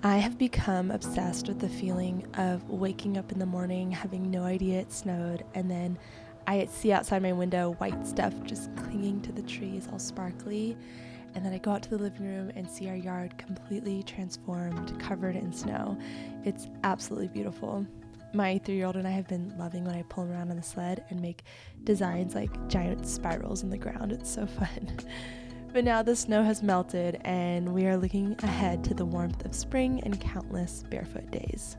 I have become obsessed with the feeling of waking up in the morning, having no idea it snowed, and then I see outside my window white stuff just clinging to the trees, all sparkly, and then I go out to the living room and see our yard completely transformed, covered in snow. It's absolutely beautiful. My 3-year-old and I have been loving when I pull him around on the sled and make designs like giant spirals in the ground. It's so fun. But now the snow has melted and we are looking ahead to the warmth of spring and countless barefoot days.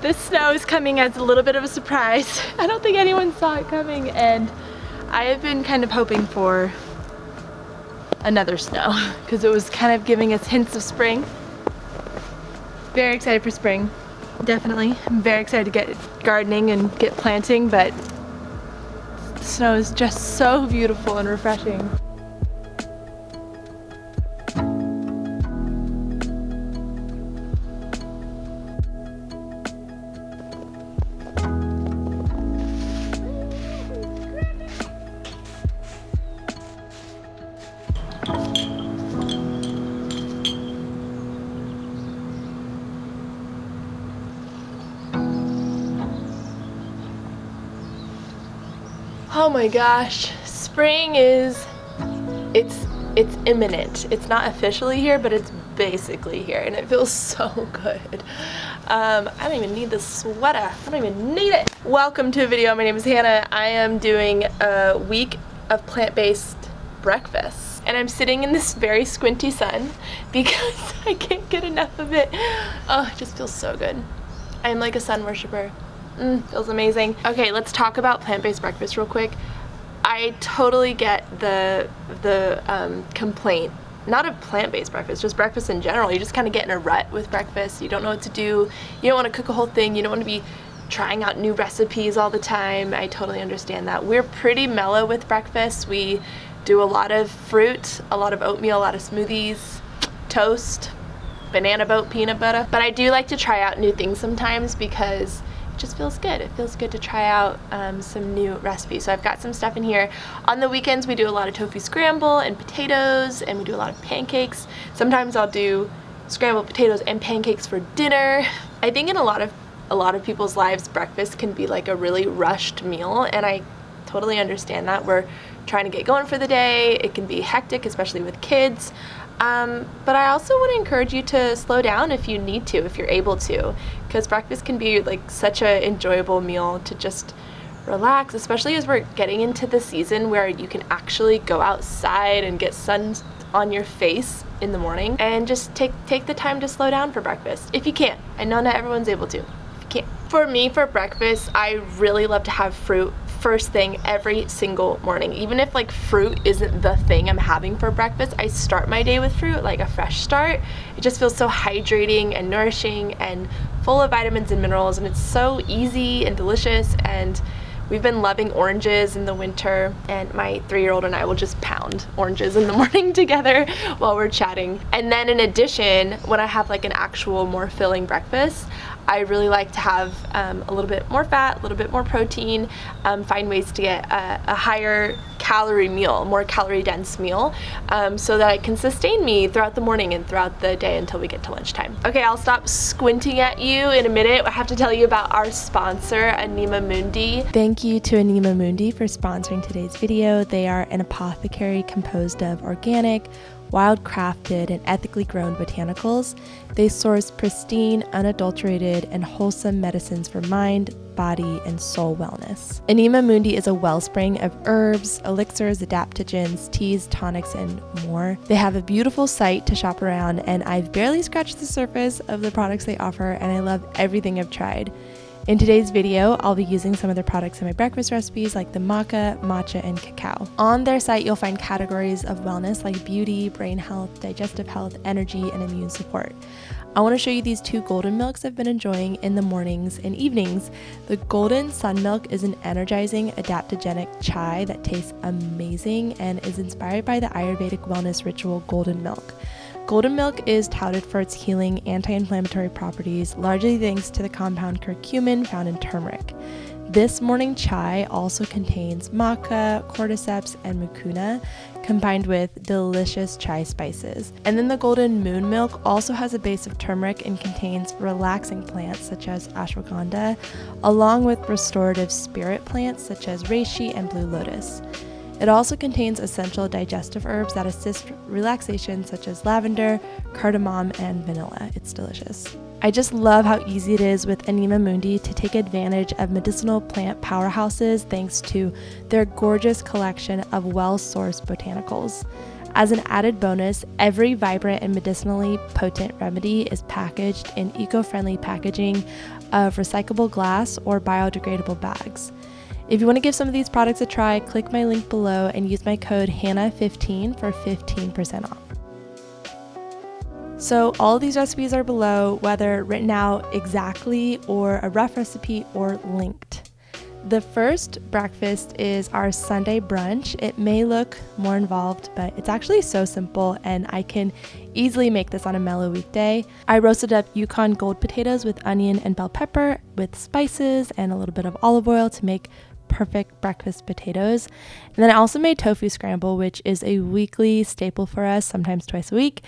This snow is coming as a little bit of a surprise. I don't think anyone saw it coming, and I have been kind of hoping for another snow because it was kind of giving us hints of spring. Very excited for spring. Definitely. I'm very excited to get gardening and get planting, but the snow is just so beautiful and refreshing. Oh my gosh, spring is, it's imminent. It's not officially here, but it's basically here, and it feels so good. I don't even need the sweater. I don't even need it. Welcome to a video. My name is Hannah. I am doing a week of plant-based breakfast, and I'm sitting in this very squinty sun because I can't get enough of it. Oh, it just feels so good. I'm like a sun worshiper. Feels amazing. Okay, let's talk about plant-based breakfast real quick. I totally get the complaint, not of plant-based breakfast, just breakfast in general. You just kind of get in a rut with breakfast. You don't know what to do. You don't want to cook a whole thing. You don't want to be trying out new recipes all the time. I totally understand that. We're pretty mellow with breakfast. We do a lot of fruit, a lot of oatmeal, a lot of smoothies, toast, banana boat, peanut butter. But I do like to try out new things sometimes because it just feels good. It feels good to try out some new recipes. So I've got some stuff in here. On the weekends we do a lot of tofu scramble and potatoes, and we do a lot of pancakes. Sometimes I'll do scrambled potatoes and pancakes for dinner. I think in a lot of people's lives, breakfast can be like a really rushed meal, and I totally understand that. We're trying to get going for the day. It can be hectic, especially with kids. But I also want to encourage you to slow down if you need to, if you're able to, because breakfast can be like such an enjoyable meal to just relax, especially as we're getting into the season where you can actually go outside and get sun on your face in the morning, and just take the time to slow down for breakfast if you can. I know not everyone's able to. If you can't. For me, for breakfast, I really love to have fruit first thing every single morning. Even if like fruit isn't the thing I'm having for breakfast, I start my day with fruit, like a fresh start. It just feels so hydrating and nourishing and full of vitamins and minerals, and it's so easy and delicious. And we've been loving oranges in the winter, and my 3-year-old and I will just pound oranges in the morning together while we're chatting. And then in addition, when I have like an actual more filling breakfast, I really like to have a little bit more fat, a little bit more protein, find ways to get a higher calorie meal, more calorie dense meal, so that it can sustain me throughout the morning and throughout the day until we get to lunchtime. Okay, I'll stop squinting at you in a minute. I have to tell you about our sponsor, Anema Mundi. Thank you to Anema Mundi for sponsoring today's video. They are an apothecary composed of organic, wild-crafted, and ethically grown botanicals. They source pristine, unadulterated, and wholesome medicines for mind, body, and soul wellness. Anema Mundi is a wellspring of herbs, elixirs, adaptogens, teas, tonics, and more. They have a beautiful site to shop around, and I've barely scratched the surface of the products they offer, and I love everything I've tried. In today's video, I'll be using some of their products in my breakfast recipes like the Maca, Matcha, and cacao. On their site, you'll find categories of wellness like beauty, brain health, digestive health, energy, and immune support. I want to show you these 2 golden milks I've been enjoying in the mornings and evenings. The golden sun milk is an energizing, adaptogenic chai that tastes amazing and is inspired by the Ayurvedic wellness ritual golden milk. Golden milk is touted for its healing anti-inflammatory properties, largely thanks to the compound curcumin found in turmeric. This morning chai also contains maca, cordyceps, and mucuna, combined with delicious chai spices. And then the golden moon milk also has a base of turmeric and contains relaxing plants such as ashwagandha, along with restorative spirit plants such as reishi and blue lotus. It also contains essential digestive herbs that assist relaxation such as lavender, cardamom, and vanilla. It's delicious. I just love how easy it is with Anema Mundi to take advantage of medicinal plant powerhouses thanks to their gorgeous collection of well-sourced botanicals. As an added bonus, every vibrant and medicinally potent remedy is packaged in eco-friendly packaging of recyclable glass or biodegradable bags. If you want to give some of these products a try, click my link below and use my code HANNAH15 for 15% off. So all of these recipes are below, whether written out exactly or a rough recipe or linked. The first breakfast is our Sunday brunch. It may look more involved, but it's actually so simple and I can easily make this on a mellow weekday. I roasted up Yukon Gold potatoes with onion and bell pepper with spices and a little bit of olive oil to make perfect breakfast potatoes. And then I also made tofu scramble, which is a weekly staple for us, sometimes twice a week.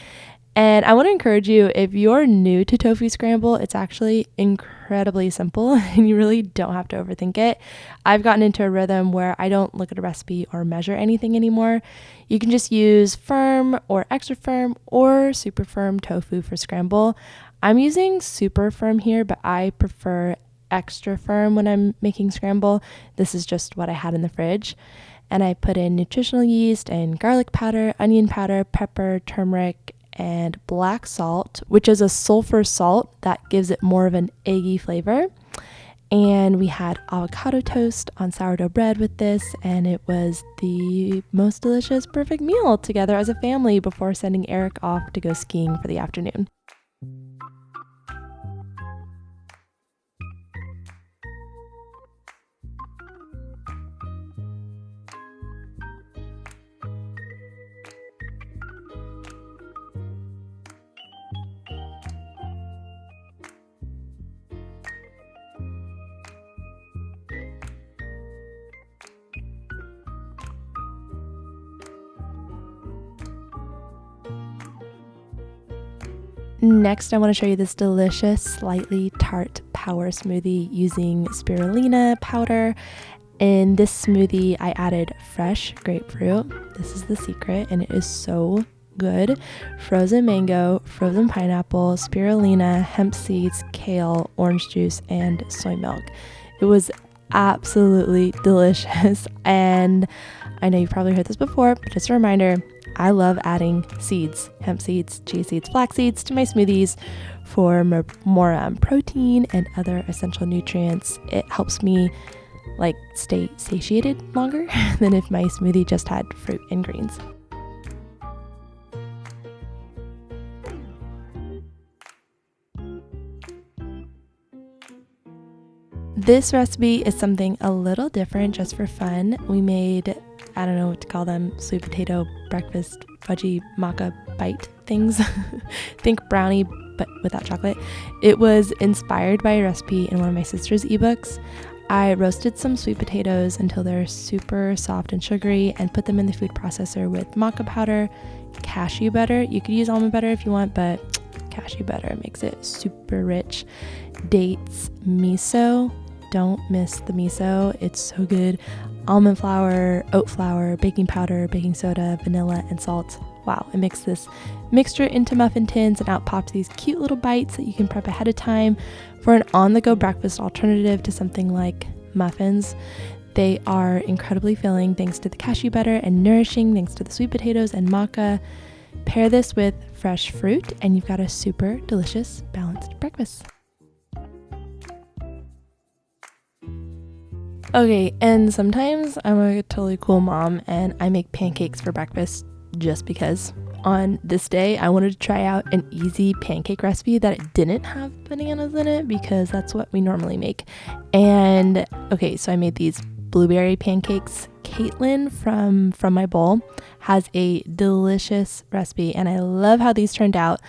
And I want to encourage you, if you're new to tofu scramble, it's actually incredibly simple and you really don't have to overthink it. I've gotten into a rhythm where I don't look at a recipe or measure anything anymore. You can just use firm or extra firm or super firm tofu for scramble. I'm using super firm here, but I prefer extra firm when I'm making scramble. This is just what I had in the fridge. And I put in nutritional yeast and garlic powder, onion powder, pepper, turmeric, and black salt, which is a sulfur salt that gives it more of an eggy flavor. And we had avocado toast on sourdough bread with this, and it was the most delicious, perfect meal together as a family before sending Eric off to go skiing for the afternoon. Next, I want to show you this delicious, slightly tart power smoothie using spirulina powder. In this smoothie, I added fresh grapefruit. This is the secret, and it is so good. Frozen mango, frozen pineapple, spirulina, hemp seeds, kale, orange juice, and soy milk. It was absolutely delicious, and I know you've probably heard this before, but just a reminder, I love adding seeds, hemp seeds, chia seeds, flax seeds to my smoothies for more protein and other essential nutrients. It helps me stay satiated longer than if my smoothie just had fruit and greens. This recipe is something a little different just for fun. We made, I don't know what to call them, sweet potato breakfast fudgy maca bite things. Think brownie, but without chocolate. It was inspired by a recipe in one of my sister's ebooks. I roasted some sweet potatoes until they're super soft and sugary and put them in the food processor with maca powder, cashew butter. You could use almond butter if you want, but cashew butter makes it super rich. Dates, miso. Don't miss the miso. It's so good. Almond flour, oat flour, baking powder, baking soda, vanilla, and salt. Wow, it makes this mixture into muffin tins and out pops these cute little bites that you can prep ahead of time for an on-the-go breakfast alternative to something like muffins. They are incredibly filling thanks to the cashew butter and nourishing thanks to the sweet potatoes and maca. Pair this with fresh fruit and you've got a super delicious, balanced breakfast. Okay, and sometimes I'm a totally cool mom and I make pancakes for breakfast just because. On this day, I wanted to try out an easy pancake recipe that it didn't have bananas in it because that's what we normally make. And okay, so I made these blueberry pancakes. Caitlin from my bowl has a delicious recipe and I love how these turned out.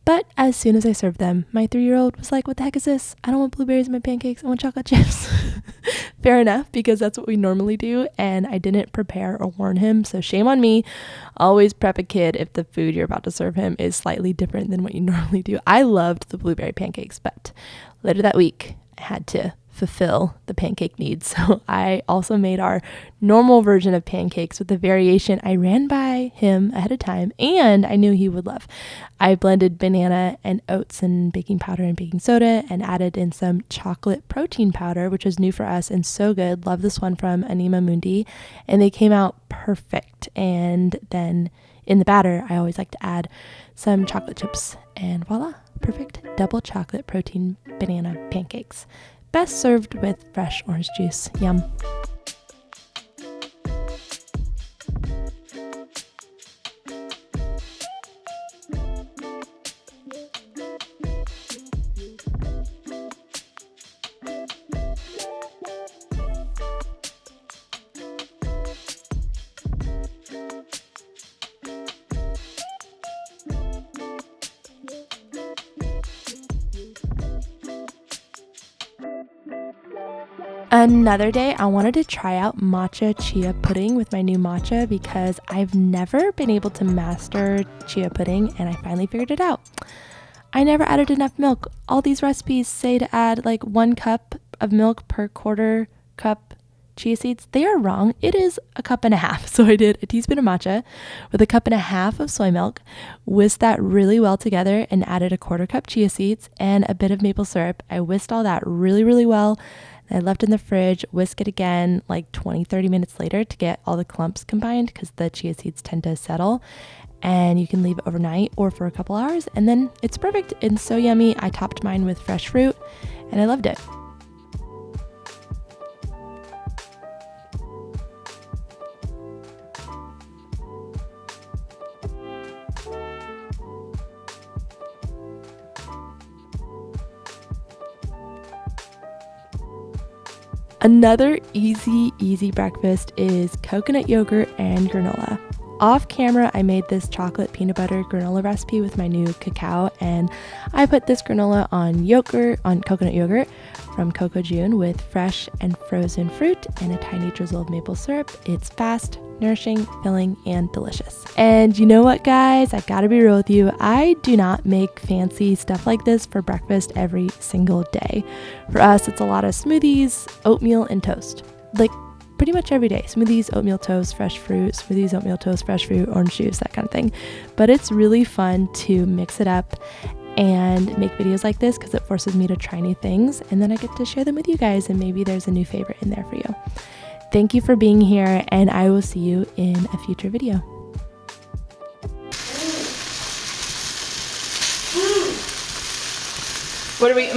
But as soon as I served them, my 3-year-old was like, what the heck is this? I don't want blueberries in my pancakes. I want chocolate chips. Fair enough, because that's what we normally do. And I didn't prepare or warn him. So shame on me. Always prep a kid if the food you're about to serve him is slightly different than what you normally do. I loved the blueberry pancakes, but later that week, I had to fulfill the pancake needs. So I also made our normal version of pancakes with the variation I ran by him ahead of time and I knew he would love. I blended banana and oats and baking powder and baking soda and added in some chocolate protein powder, which was new for us and so good. Love this one from Anema Mundi, and they came out perfect. And then in the batter, I always like to add some chocolate chips, and voila, perfect double chocolate protein banana pancakes. Best served with fresh orange juice. Yum. Another day, I wanted to try out matcha chia pudding with my new matcha because I've never been able to master chia pudding and I finally figured it out. I never added enough milk. All these recipes say to add like 1 cup of milk per quarter cup chia seeds. They are wrong. It is 1.5 cups. So I did a teaspoon of matcha with 1.5 cups of soy milk, whisked that really well together and added 1/4 cup chia seeds and a bit of maple syrup. I whisked all that really, really well. I left in the fridge, whisk it again like 20-30 minutes later to get all the clumps combined because the chia seeds tend to settle. And you can leave it overnight or for a couple hours and then it's perfect and so yummy. I topped mine with fresh fruit and I loved it. Another easy breakfast is coconut yogurt and granola. Off camera, I made this chocolate peanut butter granola recipe with my new cacao, and I put this granola on coconut yogurt from Coco June with fresh and frozen fruit and a tiny drizzle of maple syrup. It's fast, nourishing, filling, and delicious. And you know what, guys? I gotta be real with you. I do not make fancy stuff like this for breakfast every single day. For us, it's a lot of smoothies, oatmeal, and toast. Like pretty much every day. Smoothies, oatmeal toast, fresh fruit, smoothies, oatmeal toast, fresh fruit, orange juice, that kind of thing. But it's really fun to mix it up and make videos like this because it forces me to try new things and then I get to share them with you guys and maybe there's a new favorite in there for you. Thank you for being here and I will see you in a future video. What are we